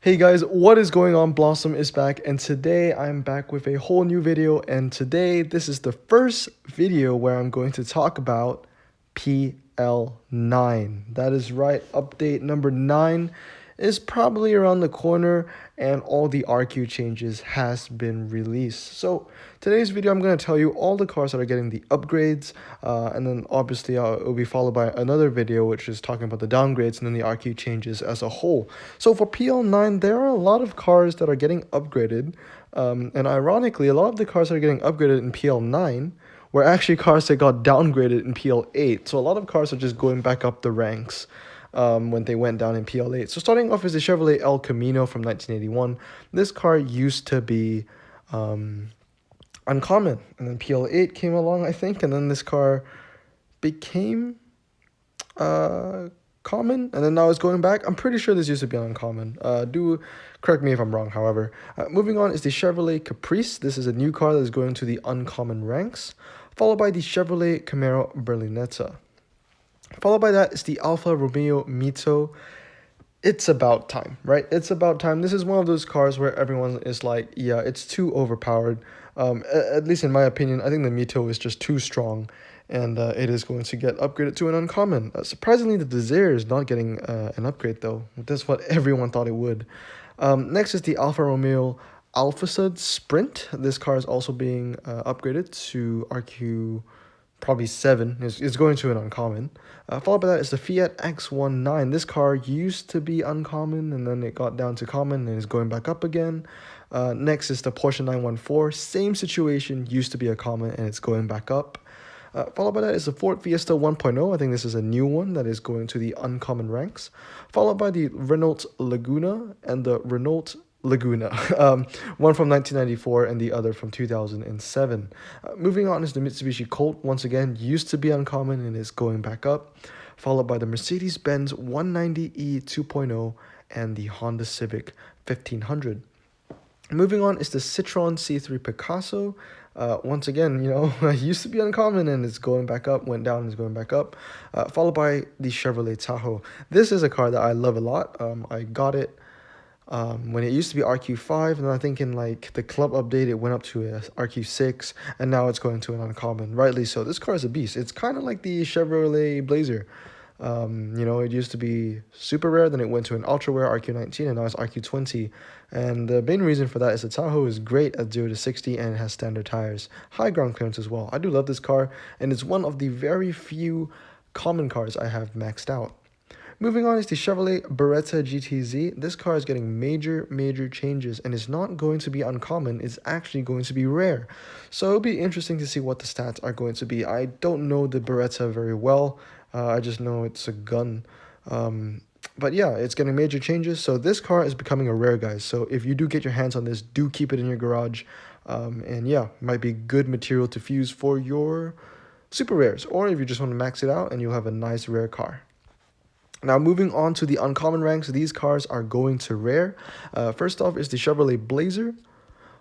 Hey guys, what is going on? Blossom is back, and today I'm back with a whole new video. And today, this is the first video where I'm going to talk about PL9. That is right, update number 9 is probably around the corner, and all the RQ changes has been released. So today's video, I'm going to tell you all the cars that are getting the upgrades, and then obviously it will be followed by another video which is talking about the downgrades and then the RQ changes as a whole. So for PL9, there are a lot of cars that are getting upgraded, and ironically, a lot of the cars that are getting upgraded in PL9 were actually cars that got downgraded in PL8. So a lot of cars are just going back up the ranks when they went down in PL8. So starting off is the Chevrolet El Camino from 1981. This car used to be uncommon, and then PL8 came along, I think, and then this car became common, and then now it's going back. I'm pretty sure this used to be uncommon. Do correct me if I'm wrong, however. Moving on is the Chevrolet Caprice. This is a new car that is going to the uncommon ranks, followed by the Chevrolet Camaro Berlinetta. Followed by that is the Alfa Romeo Mito. It's about time, right? It's about time. This is one of those cars where everyone is like, yeah, it's too overpowered. At least in my opinion, I think the Mito is just too strong, and it is going to get upgraded to an uncommon. Surprisingly, the Desire is not getting an upgrade, though. That's what everyone thought it would. Next is the Alfa Romeo Alphasud Sprint. This car is also being upgraded to RQ probably 7. It's going to an uncommon. Followed by that is the Fiat X19. This car used to be uncommon, and then it got down to common and is going back up again. Next is the Porsche 914. Same situation, used to be a common, and it's going back up. Followed by that is the Ford Fiesta 1.0. I think this is a new one that is going to the uncommon ranks. Followed by the Renault Laguna and the Renault Laguna, one from 1994 and the other from 2007. Moving on is the Mitsubishi Colt. Once again, used to be uncommon and is going back up. Followed by the Mercedes-Benz 190e 2.0 and the Honda Civic 1500. Moving on is the Citroen C3 Picasso. Once again, used to be uncommon and it's going back up, went down and is going back up. Followed by the Chevrolet Tahoe. This is a car that I love a lot. I got it when it used to be RQ5, and I think in like the club update it went up to a RQ6, and now it's going to an uncommon. Rightly so. This car is a beast. It's kind of like the Chevrolet Blazer. It used to be super rare, then it went to an ultra rare RQ19, and now it's RQ20. And the main reason for that is the Tahoe is great at 0 to 60 and it has standard tires, high ground clearance as well. I do love this car, and it's one of the very few common cars I have maxed out. Moving on is the Chevrolet Beretta GTZ. This car is getting major changes, and it's not going to be uncommon. It's actually going to be rare. So it'll be interesting to see what the stats are going to be. I don't know the Beretta very well. I just know it's a gun. But yeah, it's getting major changes. So this car is becoming a rare, guys. So if you do get your hands on this, do keep it in your garage. And yeah, might be good material to fuse for your super rares, or if you just want to max it out and you'll have a nice rare car. Now, moving on to the uncommon ranks, these cars are going to rare. First off is the Chevrolet Blazer,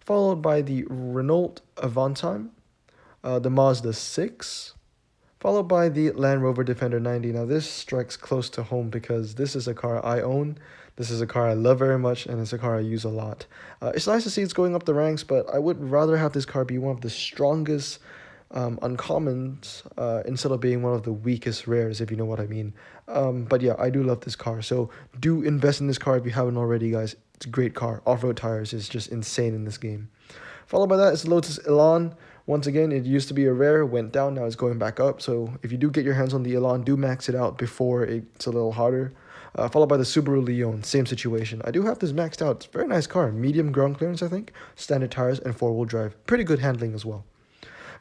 followed by the Renault Avantime, the Mazda 6, followed by the Land Rover Defender 90. Now, this strikes close to home because this is a car I own. This is a car I love very much, and it's a car I use a lot. It's nice to see it's going up the ranks, but I would rather have this car be one of the strongest uncommons instead of being one of the weakest rares, if you know what I mean. But yeah, I do love this car, so do invest in this car if you haven't already, guys. It's a great car. Off-road tires is just insane in this game. Followed by that is Lotus Elan. Once again, it used to be a rare, went down, now it's going back up. So if you do get your hands on the Elan, do max it out before it's a little harder. Followed by the Subaru Leon, same situation. I do have this maxed out. It's a very nice car. Medium ground clearance, I think. Standard tires and four-wheel drive. Pretty good handling as well.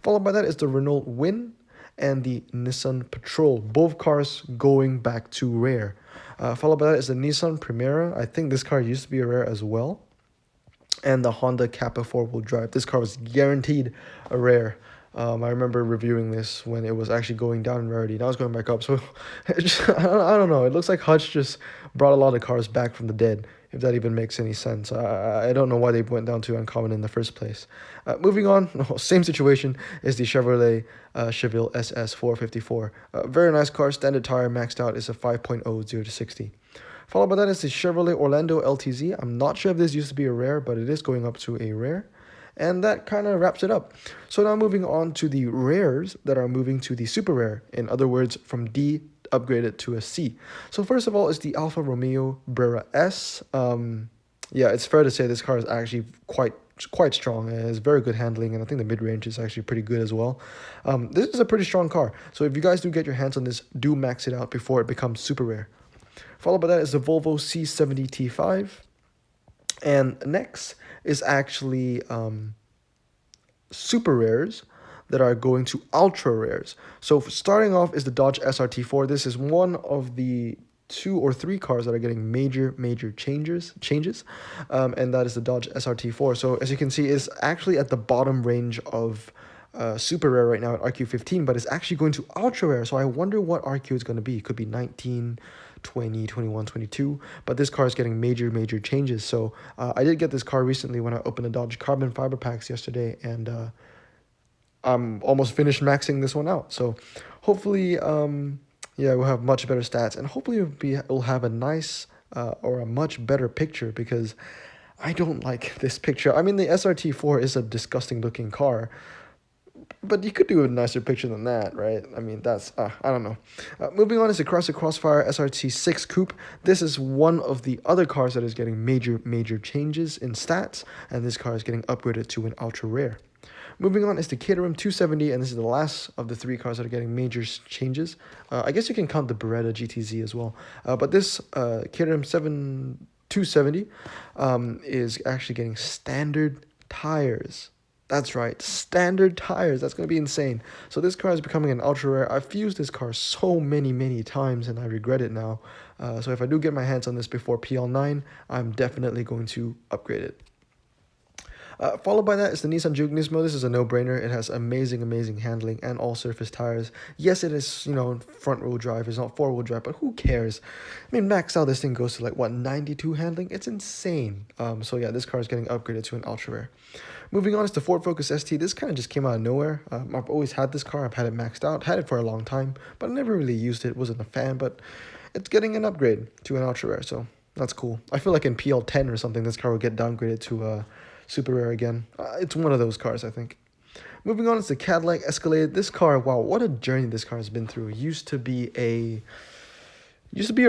Followed by that is the Renault Win and the Nissan Patrol. Both cars going back to rare. Followed by that is the Nissan Primera. I think this car used to be a rare as well. And the Honda Kappa 4-wheel drive. This car was guaranteed a rare. I remember reviewing this when it was actually going down in rarity. Now it's going back up. So I don't know. It looks like Hutch just brought a lot of cars back from the dead, if that even makes any sense. I don't know why they went down to uncommon in the first place. Moving on, same situation is the Chevrolet Chevelle SS 454. Very nice car, standard tire, maxed out is a 5.0 0 to 60. Followed by that is the Chevrolet Orlando LTZ. I'm not sure if this used to be a rare, but it is going up to a rare. And that kind of wraps it up. So now moving on to the rares that are moving to the super rare. In other words, from D upgraded to a C. So first of all is the Alfa Romeo Brera S. Yeah, it's fair to say this car is actually quite strong. It has very good handling, and I think the mid-range is actually pretty good as well. This is a pretty strong car. So if you guys do get your hands on this, do max it out before it becomes super rare. Followed by that is the Volvo C70 T5. And next is actually super rares that are going to ultra rares. So starting off is the Dodge SRT4. This is one of the 2 or 3 cars that are getting major changes, and that is the Dodge SRT4. So as you can see, it's actually at the bottom range of super rare right now at RQ15, but it's actually going to ultra rare. So I wonder what RQ is going to be. It could be 19, 20, 21, 22, but this car is getting major changes. So I did get this car recently when I opened the Dodge carbon fiber packs yesterday, and I'm almost finished maxing this one out. So hopefully, yeah, we'll have much better stats, and hopefully it'll have a nice or a much better picture, because I don't like this picture. I mean, the SRT4 is a disgusting looking car, but you could do a nicer picture than that, right? I mean, that's, I don't know. Moving on is the Chrysler Crossfire SRT6 Coupe. This is one of the other cars that is getting major changes in stats, and this car is getting upgraded to an ultra rare. Moving on is the Caterham 270, and this is the last of the 3 cars that are getting major changes. I guess you can count the Beretta GTZ as well. But this Caterham 270 is actually getting standard tires. That's right, standard tires. That's going to be insane. So this car is becoming an ultra rare. I've used this car so many times, and I regret it now. So if I do get my hands on this before PL9, I'm definitely going to upgrade it. Followed by that is the Nissan Juke Nismo. This is a no-brainer. It has amazing handling and all-surface tires. Yes, it is, front-wheel drive. It's not four-wheel drive, but who cares? I mean, max out, this thing goes to like, what, 92 handling? It's insane. So yeah, this car is getting upgraded to an ultra rare. Moving on is the Ford Focus ST. This kind of just came out of nowhere. I've always had this car. I've had it maxed out. Had it for a long time, but I never really used it. Wasn't a fan, but it's getting an upgrade to an ultra rare, so that's cool. I feel like in PL10 or something, this car will get downgraded to super rare again. It's one of those cars, I think. Moving on is the Cadillac Escalade. This car, wow, what a journey this car has been through. It used to be a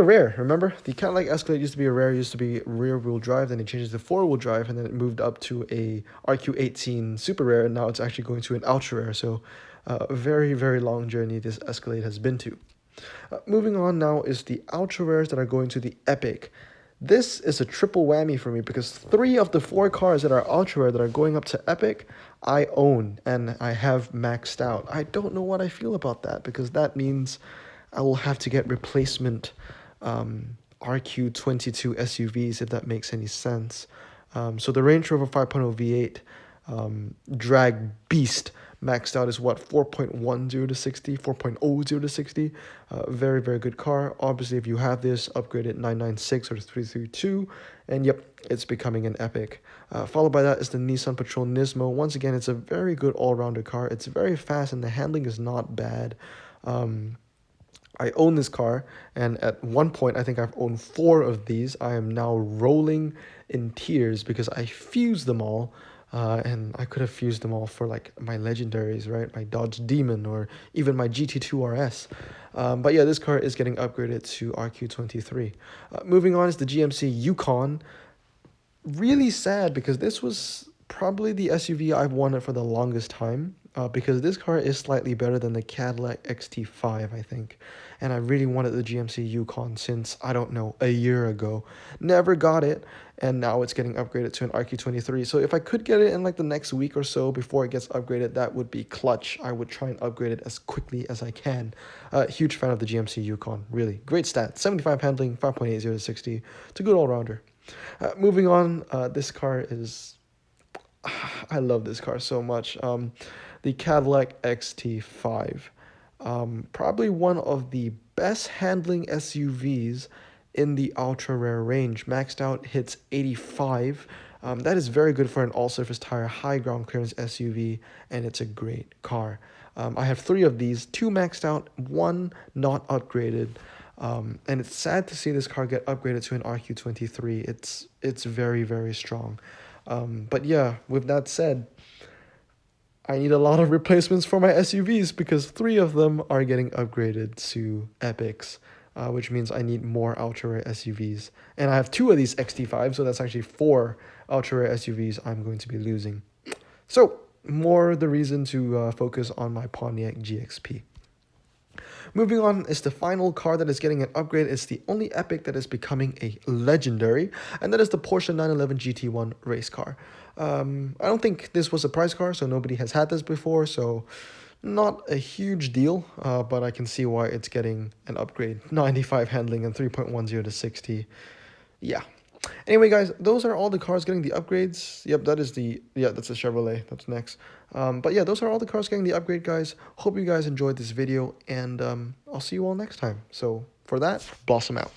rare, remember? The Cadillac Escalade used to be a rare, used to be rear-wheel drive, then it changed to four-wheel drive, and then it moved up to a RQ18 super rare, and now it's actually going to an ultra rare. So a very long journey this Escalade has been to. Moving on now is the ultra rares that are going to the Epic. This is a triple whammy for me, because 3 of the 4 cars that are ultra rare that are going up to Epic, I own and I have maxed out. I don't know what I feel about that, because that means I will have to get replacement RQ22 SUVs, if that makes any sense. So the Range Rover 5.0 V8 drag beast maxed out is what, 4.10 to 60, 4.00 to 60. Very good car. Obviously, if you have this, upgrade it 996 or 332, and yep, it's becoming an Epic. Followed by that is the Nissan Patrol Nismo. Once again, it's a very good all-rounder car. It's very fast, and the handling is not bad. I own this car, and at one point, I think I've owned 4 of these. I am now rolling in tears because I fused them all. And I could have fused them all for like my legendaries, right? My Dodge Demon or even my GT2 RS. But yeah, this car is getting upgraded to RQ23. Moving on is the GMC Yukon. Really sad, because this was probably the SUV I've wanted for the longest time. Because this car is slightly better than the Cadillac XT5, I think. And I really wanted the GMC Yukon since, I don't know, a year ago. Never got it, and now it's getting upgraded to an RQ23. So if I could get it in like the next week or so before it gets upgraded, that would be clutch. I would try and upgrade it as quickly as I can. Huge fan of the GMC Yukon, really. Great stats, 75 handling, 5.80 to 60. It's a good all-rounder. Moving on, this car is... I love this car so much. The Cadillac XT5. Probably one of the best handling SUVs in the ultra rare range. Maxed out hits 85. That is very good for an all-surface tire, high ground clearance SUV, and it's a great car. I have 3 of these, 2 maxed out, 1 not upgraded. And it's sad to see this car get upgraded to an RQ23. It's very, very strong. But yeah, with that said, I need a lot of replacements for my SUVs because 3 of them are getting upgraded to Epics, which means I need more ultra rare SUVs. And I have 2 of these XT5, so that's actually 4 ultra rare SUVs I'm going to be losing. So, more the reason to focus on my Pontiac GXP. Moving on is the final car that is getting an upgrade. It's the only Epic that is becoming a legendary, and that is the Porsche 911 GT1 race car. I don't think this was a prize car, so nobody has had this before, so not a huge deal, but I can see why it's getting an upgrade. 95 handling and 3.10 to 60. Yeah. Anyway, guys, those are all the cars getting the upgrades. Yep, that's the Chevrolet. That's next. But yeah, those are all the cars getting the upgrade, guys. Hope you guys enjoyed this video, and I'll see you all next time. So for that, Blossom out.